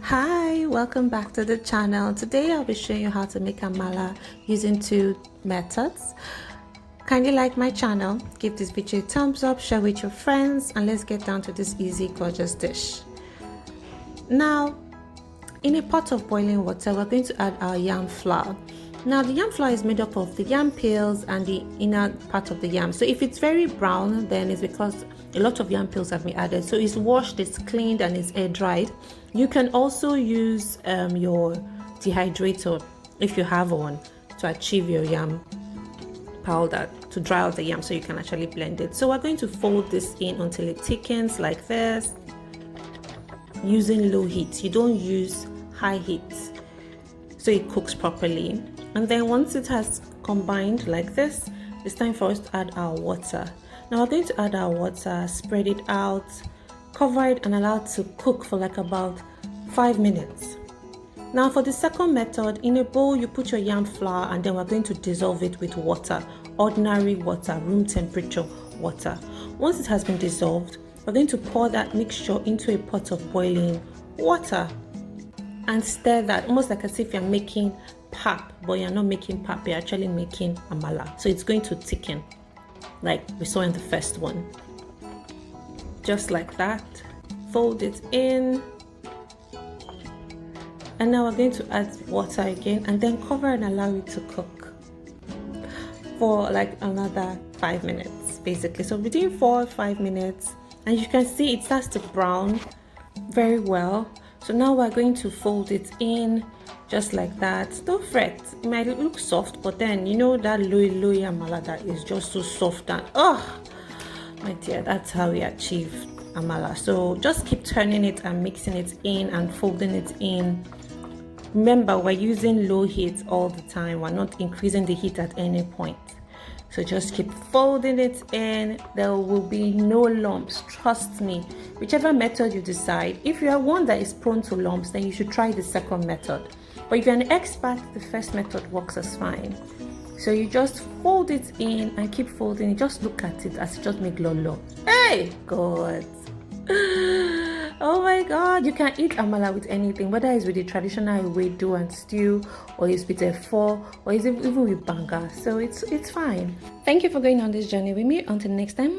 Hi, welcome back to the channel. Today I'll be showing you how to make amala using two methods. Kindly like my channel, give this video a thumbs up, share with your friends, and let's get down to this easy gorgeous dish. Now, in a pot of boiling water, we're going to add our yam flour. Now the yam flour is made up of the yam peels and the inner part of the yam. So if it's very brown, then it's because a lot of yam peels have been added. So it's washed, it's cleaned, and it's air dried. You can also use your dehydrator if you have one to achieve your yam powder, to dry out the yam so you can actually blend it. So we're going to fold this in until it thickens like this, using low heat. You don't use high heat so it cooks properly. And then once it has combined like this, it's time for us to add our water. Now we're going to add our water, spread it out, cover it, and allow it to cook for like about 5 minutes. Now for the second method, in a bowl you put your yam flour, and then we're going to dissolve it with water, ordinary water, room temperature water. Once it has been dissolved, we're going to pour that mixture into a pot of boiling water and stir that, almost like as if you're making pap, but you're not making pap, you're actually making amala. So it's going to thicken like we saw in the first one. Just like that. Fold it in. And now we're going to add water again and then cover and allow it to cook for like another 5 minutes basically. So between 4 or 5 minutes, and you can see it starts to brown very well. So now we're going to fold it in just like that. Don't fret, it might look soft, but then you know that low amala that is just so soft, and oh my dear, that's how we achieve amala. So just keep turning it and mixing it in and folding it in. Remember, we're using low heat all the time, we're not increasing the heat at any point. So just keep folding it in. There will be no lumps, trust me. Whichever method you decide, if you are one that is prone to lumps, then you should try the second method. But if you're an expert, the first method works as fine. So you just fold it in and keep folding it. Just look at it as it just make lolo. Hey, God. Oh my God, you can eat amala with anything, whether it's with the traditional ewedu and stew, or it's with a efo, or it's even with banga. So it's fine. Thank you for going on this journey with me. Until next time.